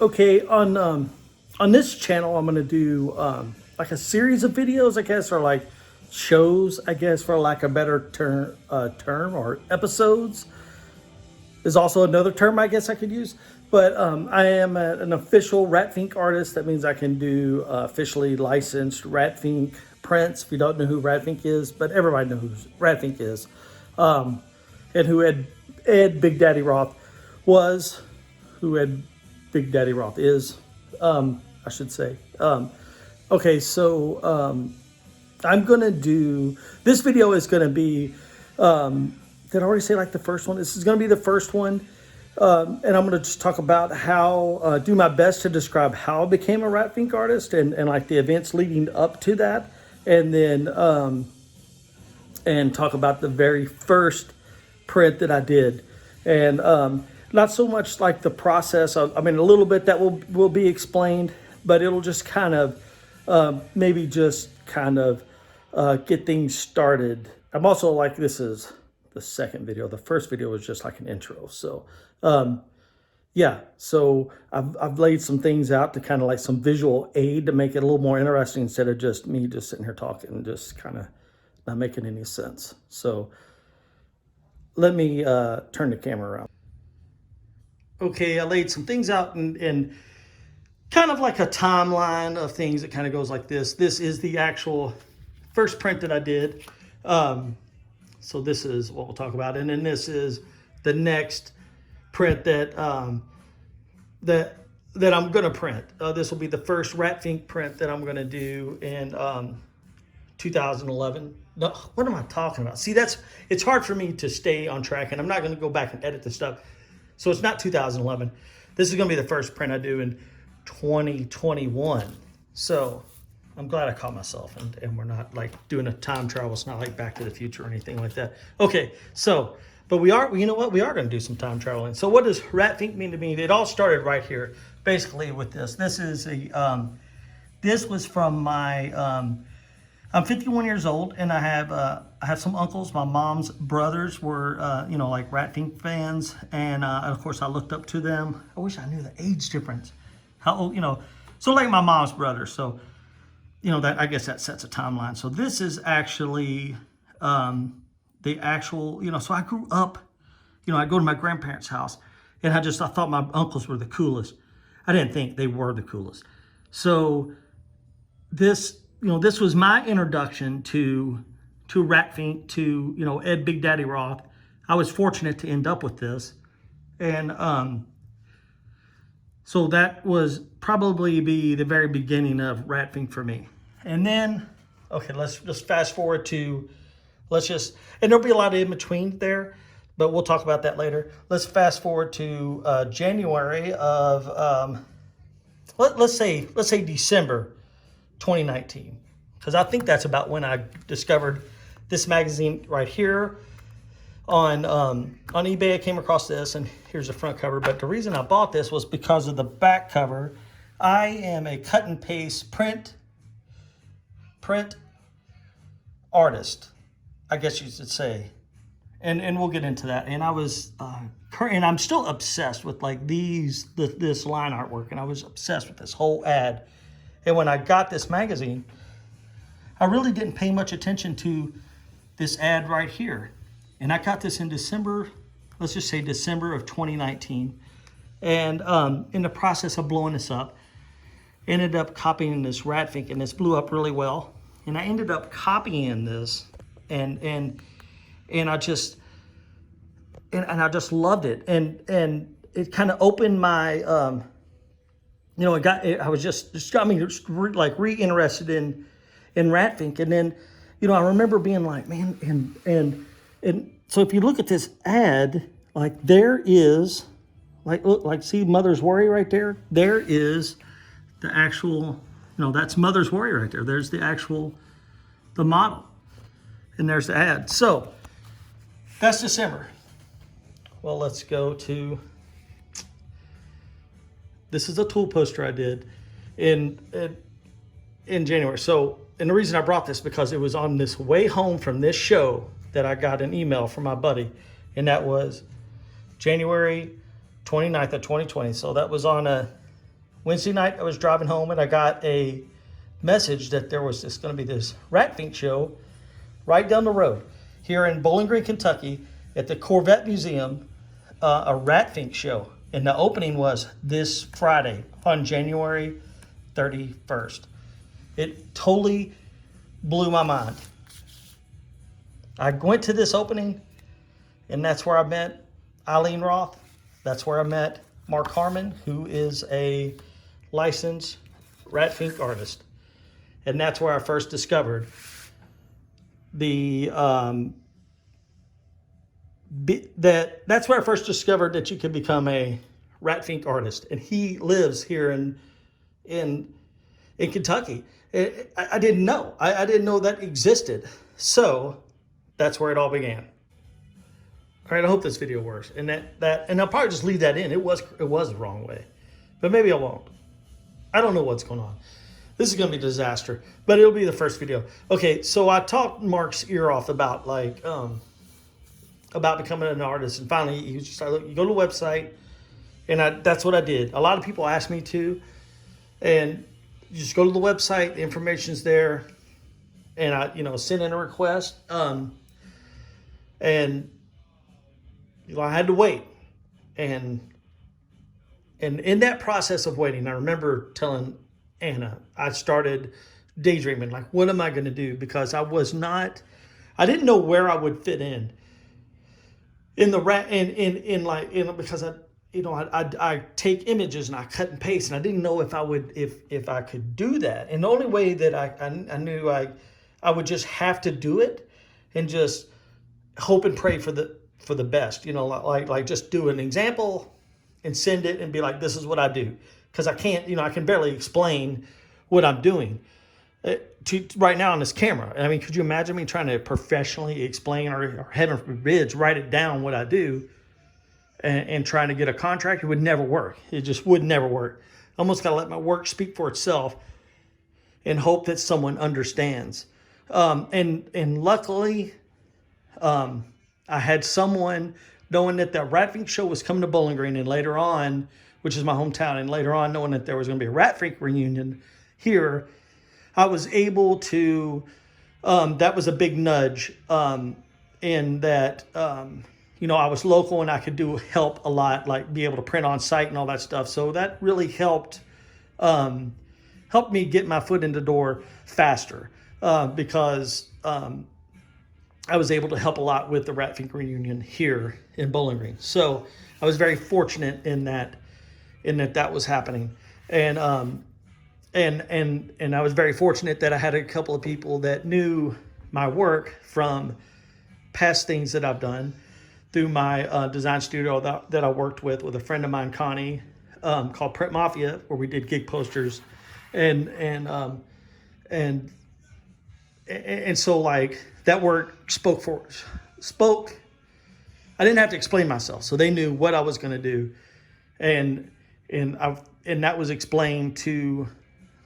Okay, on this channel, I'm gonna do like a series of videos, I guess, or like shows, I guess, for lack of a better term, or episodes is also another term I guess I could use. But I am an official Rat Fink artist. That means I can do officially licensed Rat Fink prints. If you don't know who Rat Fink is, but everybody knows who Rat Fink is, and who Ed Big Daddy Roth was, who Ed Big Daddy Roth is, I should say. Okay, so I'm gonna do this video is gonna be. Did I already say like the first one? This is gonna be the first one, and I'm gonna just talk about how do my best to describe how I became a Rat Fink artist and like the events leading up to that, and then and talk about the very first print that I did, and not so much like the process. I mean, a little bit that will be explained, but it'll just kind of maybe just kind of get things started. I'm also like, this is the second video. The first video was just like an intro. So yeah, so I've laid some things out to kind of like some visual aid to make it a little more interesting instead of just me just sitting here talking and just kind of not making any sense. So let me turn the camera around. Okay, I laid some things out and kind of like a timeline of things that kind of goes like this. This is the actual first print that I did. So this is what we'll talk about. And then this is the next print that that I'm gonna print. This will be the first Rat Fink print that I'm gonna do in 2011. No, what am I talking about? See, it's hard for me to stay on track, and I'm not gonna go back and edit this stuff. So it's not 2011. This is gonna be the first print I do in 2021. So I'm glad I caught myself, and we're not like doing a time travel. It's not like Back to the Future or anything like that. Okay, so, but we are, you know what? We are going to do some time traveling. So what does Rat Fink mean to me? It all started right here, basically with this. This is a, this was from my, I'm 51 years old, and I have some uncles. My mom's brothers were, you know, like Rat Fink fans, and of course I looked up to them. I wish I knew the age difference. How old, you know, so like my mom's brothers. So, you know, that I guess that sets a timeline. So this is actually the actual, you know, so I grew up, you know, I go to my grandparents' house, and I thought my uncles were the coolest. I didn't think they were the coolest. So this, you know, this was my introduction to Rat Fink, to, you know, Ed Big Daddy Roth. I was fortunate to end up with this. And so that was probably be the very beginning of Rat Fink for me. And then, okay, let's just fast forward to, and there'll be a lot of in between there, but we'll talk about that later. Let's fast forward to January of, let's say December 2019, because I think that's about when I discovered this magazine right here. On eBay, I came across this, and here's the front cover. But the reason I bought this was because of the back cover. I am a cut and paste print artist, I guess you should say, and we'll get into that. And I was and I'm still obsessed with like this line artwork, and I was obsessed with this whole ad. And when I got this magazine, I really didn't pay much attention to this ad right here. And I got this in December, let's just say December of 2019. And in the process of blowing this up, ended up copying this Rat Fink, and this blew up really well. And I ended up copying this, and I just loved it. And it kind of opened my, you know, I was just got me like re-interested in Rat Fink. And then, you know, I remember being like, man, and so if you look at this ad, like there is, like, look, like see Mother's Worry right there? There is the actual, you know, that's Mother's Worry right there. There's the model. And there's the ad. So that's December. Well, let's go to, this is a tool poster I did in January. So, and the reason I brought this because it was on this way home from this show that I got an email from my buddy, and that was January 29th of 2020. So that was on a Wednesday night I was driving home and I got a message that there was going to be this Rat Fink show right down the road here in Bowling Green, Kentucky at the Corvette Museum, a Rat Fink show. And the opening was this Friday on January 31st. It totally blew my mind. I went to this opening, and that's where I met Eileen Roth. That's where I met Mark Harmon, who is a licensed Rat Fink artist. And that's where I first discovered that's where I first discovered that you could become a Rat Fink artist. And he lives here in Kentucky. I didn't know. I didn't know that existed. So that's where it all began. All right, I hope this video works. And and I'll probably just leave that in. It was the wrong way. But maybe I won't. I don't know what's going on. This is going to be a disaster, but it'll be the first video. Okay, so I talked Mark's ear off about about becoming an artist, and finally he was just like, look, you go to the website, and that's what I did. A lot of people asked me to, and you just go to the website, the information's there, and I send in a request, and I had to wait, and in that process of waiting, I remember telling Anna, I started daydreaming, like, what am I going to do? Because I didn't know where I would fit in the because I take images and I cut and paste, and I didn't know if I could do that. And the only way that I knew I would just have to do it and just hope and pray for the best, like just do an example and send it and be like, this is what I do. Because I can't, I can barely explain what I'm doing right now on this camera. I mean, could you imagine me trying to professionally explain or heaven forbid, write it down what I do and trying to get a contract? It would never work. It just would never work. I almost got to let my work speak for itself and hope that someone understands. And luckily, I had someone knowing that the Rat Fink show was coming to Bowling Green, and later on, which is my hometown, and later on knowing that there was going to be a Rat Fink reunion here, I was able to, that was a big nudge in that, I was local and I could help a lot, like be able to print on site and all that stuff. So that really helped me get my foot in the door faster because I was able to help a lot with the Rat Fink reunion here in Bowling Green. So I was very fortunate in that was happening. And I was very fortunate that I had a couple of people that knew my work from past things that I've done through my design studio that I worked with a friend of mine, Connie, called Print Mafia, where we did gig posters. And so like that work spoke. I didn't have to explain myself. So they knew what I was going to do. And that was explained to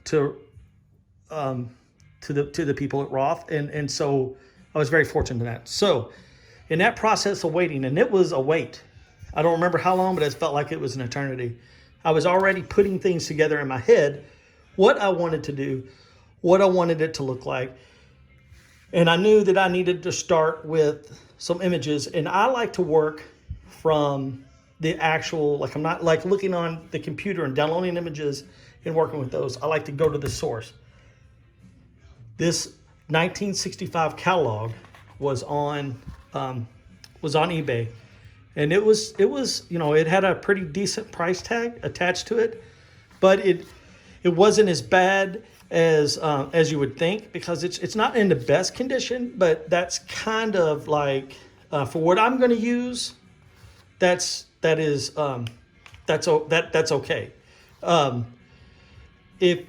the people at Roth, and so I was very fortunate in that. So in that process of waiting, and it was a wait, I don't remember how long, but it felt like it was an eternity. I was already putting things together in my head, what I wanted to do, what I wanted it to look like, and I knew that I needed to start with some images. And I like to work from the actual, like I'm not like looking on the computer and downloading images and working with those. I like to go to the source. This 1965 catalog was on eBay, and it was it had a pretty decent price tag attached to it, but it wasn't as bad as you would think, because it's not in the best condition, but that's kind of like for what I'm going to use, that's okay. If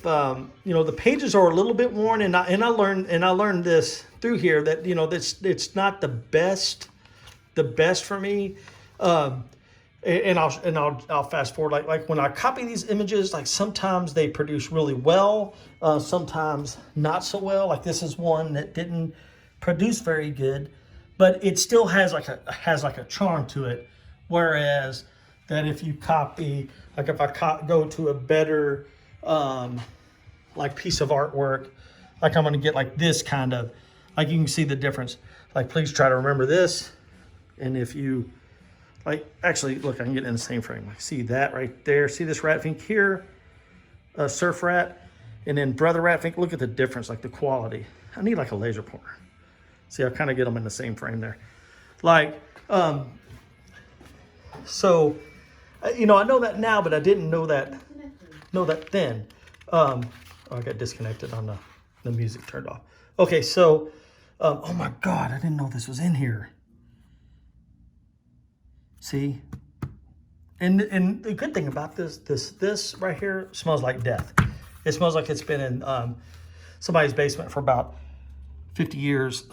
the pages are a little bit worn, and I learned this through here that it's not the best for me. And I'll fast forward, like when I copy these images, like sometimes they produce really well, sometimes not so well. Like this is one that didn't produce very good, but it still has like a charm to it. Whereas that if you copy, like if I go to a better like piece of artwork, like I'm gonna get like this kind of, like you can see the difference. Like please try to remember this. And if you, like actually look, I can get in the same frame. Like see that right there, see this Rat Fink here, Surf Rat, and then Brother Rat Fink, look at the difference, like the quality. I need like a laser pointer. See, I kind of get them in the same frame there. Like, so, you know, I know that now, but I didn't know that then. Oh, I got disconnected on the music turned off. Okay, so, oh my God, I didn't know this was in here. See? And the good thing about this right here smells like death. It smells like it's been in somebody's basement for about 50 years.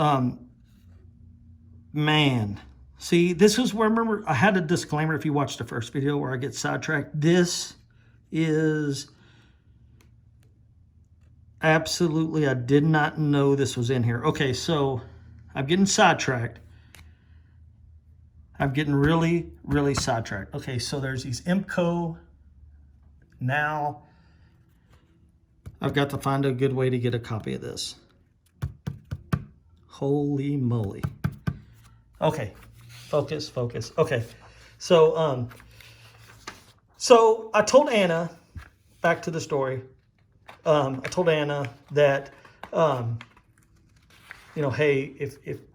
Man, see, this is where, remember, I had a disclaimer if you watched the first video where I get sidetracked. This is absolutely, I did not know this was in here. Okay, so I'm getting sidetracked. I'm getting really, really sidetracked. Okay, so there's these IMCO. Now, I've got to find a good way to get a copy of this. Holy moly. Okay, focus. Okay, so so I told Anna, back to the story. I told Anna that, you know, hey,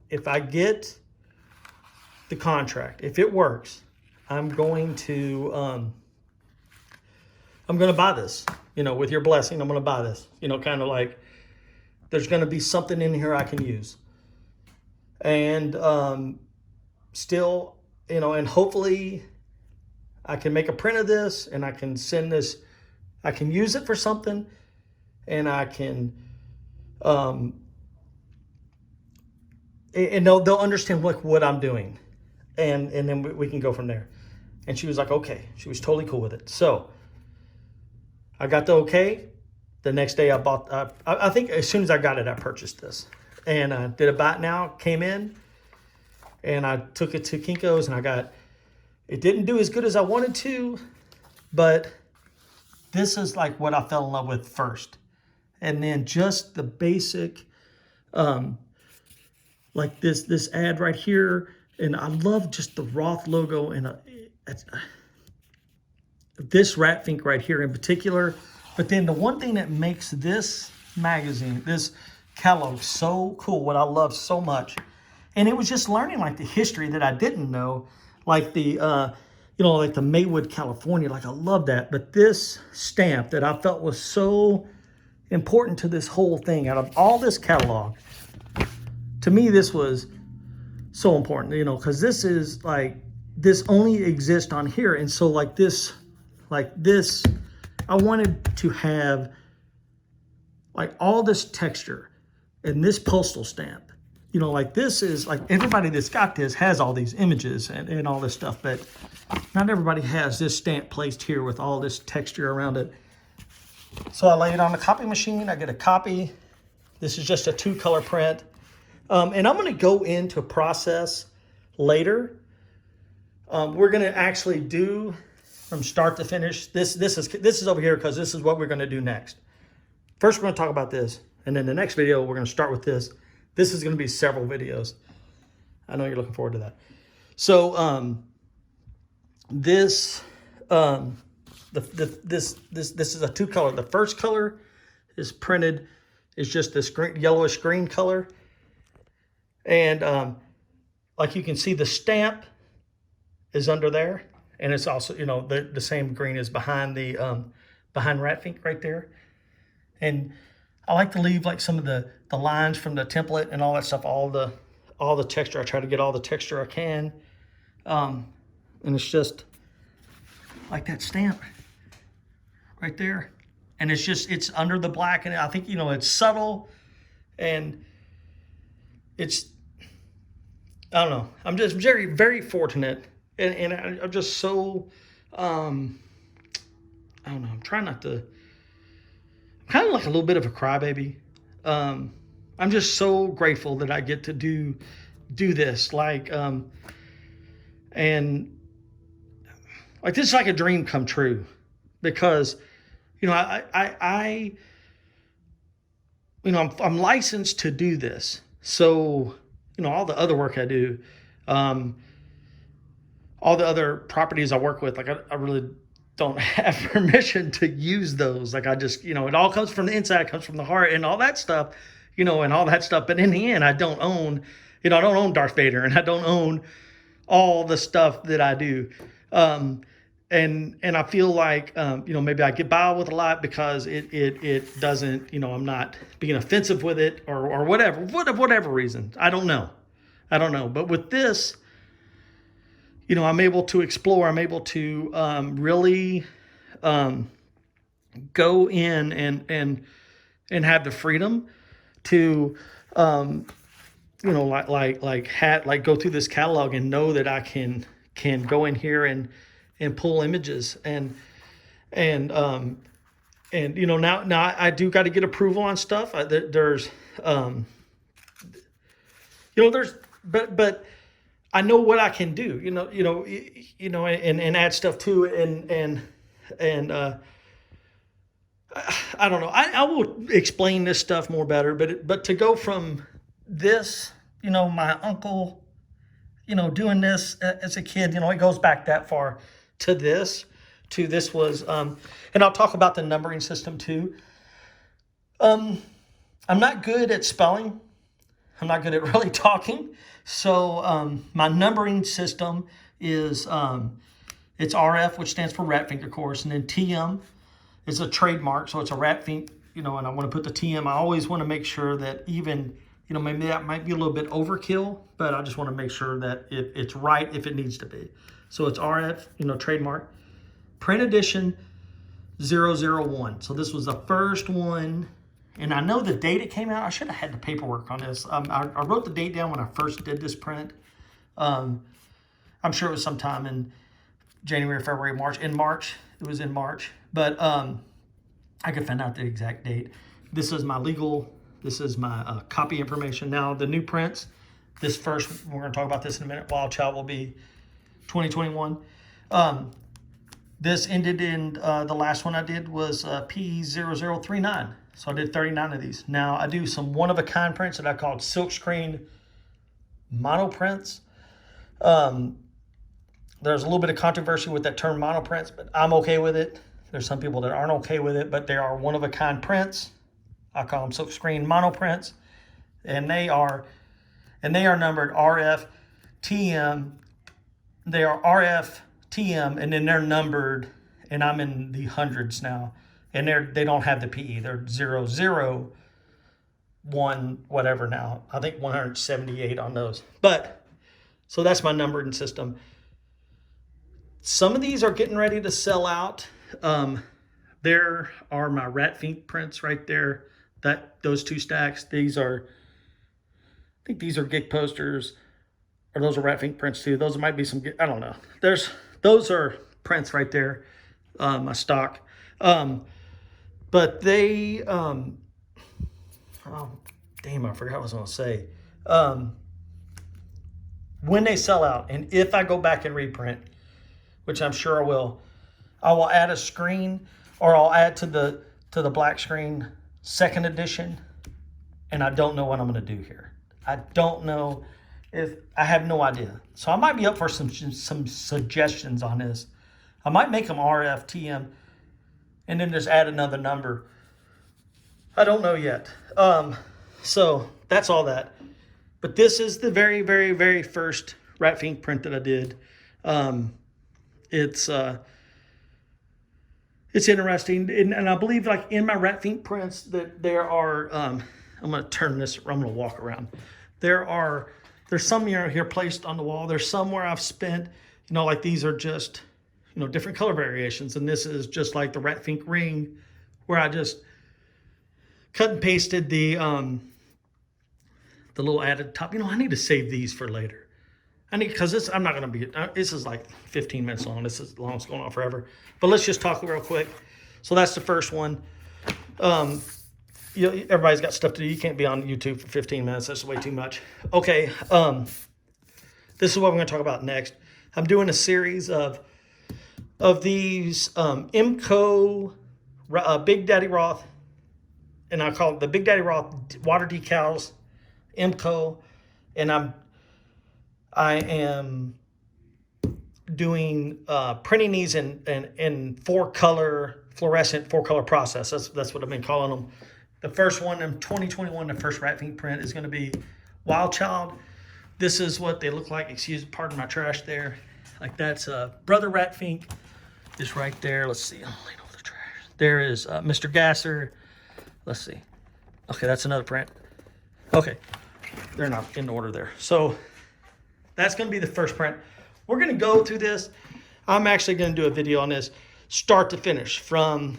if I get the contract, if it works, I'm going to buy this. You know, with your blessing, I'm going to buy this. You know, kind of like there's going to be something in here I can use. And still, you know, and hopefully I can make a print of this and I can send this, I can use it for something, and I can, and they'll understand like what I'm doing, and then we can go from there. And she was like, okay, she was totally cool with it. So I got the okay. The next day I bought, I think as soon as I got it, I purchased this. And I did a buy it now, came in, and I took it to Kinko's, and I got, it didn't do as good as I wanted to, but this is like what I fell in love with first. And then just the basic, like this ad right here, and I love just the Roth logo, and this Rat Fink right here in particular. But then the one thing that makes this magazine, this catalog so cool, what I love so much, and it was just learning like the history that I didn't know, like the you know, like the Maywood, California, like I love that. But this stamp that I felt was so important to this whole thing, out of all this catalog, to me this was so important, you know, because this is like, this only exists on here. And so like this, I wanted to have like all this texture and this postal stamp. You know, like this is like, everybody that's got this has all these images and all this stuff, but not everybody has this stamp placed here with all this texture around it. So I lay it on the copy machine. I get a copy. This is just a 2-color print. And I'm going to go into a process later. We're going to actually do from start to finish. This is over here because this is what we're going to do next. First, we're going to talk about this. And then the next video, we're going to start with this. This is going to be several videos. I know you're looking forward to that. So this is a 2-color. The first color is printed, is just this yellowish green color. And like you can see, the stamp is under there. And it's also, you know, the same green is behind the behind Rat Fink right there. And I like to leave like some of the lines from the template and all that stuff, all the texture. I try to get all the texture I can. And it's just like that stamp right there. And it's just, it's under the black, and I think, you know, it's subtle, and it's, I don't know. I'm just very, very fortunate. And I'm just so, I don't know. I'm trying not to, I'm kind of like a little bit of a crybaby. I'm just so grateful that I get to do this. Like like this is like a dream come true, because, you know, I you know, I'm licensed to do this. So, you know, all the other work I do, all the other properties I work with, like I really don't have permission to use those. Like I just, you know, it all comes from the inside, it comes from the heart and all that stuff, you know, and all that stuff. But in the end, I don't own, you know, I don't own Darth Vader, and I don't own all the stuff that I do. And I feel like, you know, maybe I get by with a lot because it doesn't, you know, I'm not being offensive with it or whatever reason. I don't know. But with this, you know, I'm able to explore. I'm able to really go in and have the freedom to, you know, like go through this catalog and know that I can go in here and pull images and you know, now I do got to get approval on stuff. There's you know, but I know what I can do, you know, and add stuff to it, and I don't know. I will explain this stuff more better, but to go from this, you know, my uncle, you know, doing this as a kid, you know, it goes back that far to this was, and I'll talk about the numbering system too. I'm not good at spelling. I'm not good at really talking. So my numbering system is, it's RF, which stands for Rat Fink, of course, and then TM is a trademark. So it's a Rat Fink, you know, and I want to put the TM. I always want to make sure that even, you know, maybe that might be a little bit overkill, but I just want to make sure that it's right if it needs to be. So it's RF, you know, trademark. Print edition 001. So this was the first one. And I know the date it came out. I should have had the paperwork on this. I wrote the date down when I first did this print. I'm sure it was sometime in January, February, March. In March. It was in March. But I could find out the exact date. This is my legal, this is my copy information. Now, the new prints, this first, we're going to talk about this in a minute. Wild Child will be 2021. This ended in, the last one I did was P0039. So I did 39 of these. Now I do some one-of-a-kind prints that I called silkscreen mono prints. There's a little bit of controversy with that term mono prints, but I'm okay with it. There's some people that aren't okay with it, but they are one-of-a-kind prints. I call them silkscreen mono prints, and they are numbered RF, TM. They are RF, TM, and then they're numbered, and I'm in the hundreds now. And they don't have the PE. They're 001, whatever now. I think 178 on those. But, so that's my numbering system. Some of these are getting ready to sell out. There are my Rat Fink prints right there. Those two stacks. These are, I think these are gig posters. Or those are Rat Fink prints too. Those might be some, I don't know. Those are prints right there. My stock. But they, oh, damn, I forgot what I was going to say. When they sell out, and if I go back and reprint, which I'm sure I will add a screen, or I'll add to the black screen second edition, and I don't know what I'm going to do here. I don't know I have no idea. So I might be up for some suggestions on this. I might make them RF, TM, and then just add another number. I don't know yet. So that's all that. But this is the very, very, very first Rat Fink print that I did. It's interesting, and I believe like in my Rat Fink prints that there are. I'm going to turn this. I'm going to walk around. There's some here placed on the wall. There's some where I've spent. You know, like these are just, you know, different color variations. And this is just like the Rat Fink ring where I just cut and pasted the little added top. You know, I need to save these for later. Because I'm not going to be, this is like 15 minutes long. This is long, it's going on forever. But let's just talk real quick. So that's the first one. Everybody's got stuff to do. You can't be on YouTube for 15 minutes. That's way too much. Okay. This is what we're going to talk about next. I'm doing a series of of these Imco Big Daddy Roth, and I call it the Big Daddy Roth water decals, Imco, and I am doing printing these in fluorescent 4-color process. That's what I've been calling them. The first one in 2021, the first Rat Fink print is going to be Wild Child. This is what they look like. Pardon my trash there. Like that's Brother Rat Fink is right there. Let's see. I'm laying over the trash. There is Mr. Gasser. Let's see. Okay, that's another print. Okay, they're not in order there. So that's going to be the first print. We're going to go through this. I'm actually going to do a video on this start to finish, from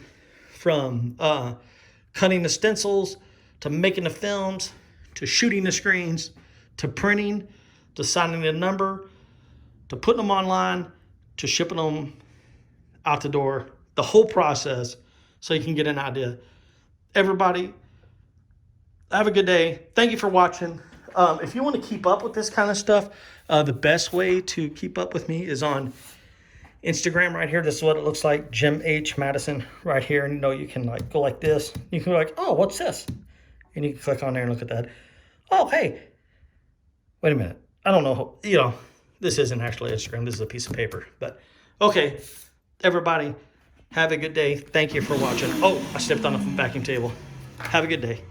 cutting the stencils to making the films to shooting the screens to printing to signing the number to putting them online to shipping them out the door, the whole process, so you can get an idea. Everybody, have a good day. Thank you for watching. If you want to keep up with this kind of stuff, the best way to keep up with me is on Instagram right here. This is what it looks like, Jim H. Madison right here. And you can like go like this. You can go like, oh, what's this? And you can click on there and look at that. Oh, hey, wait a minute. I don't know. This isn't actually Instagram. This is a piece of paper. But okay, everybody, have a good day. Thank you for watching. Oh, I stepped on a vacuum table. Have a good day.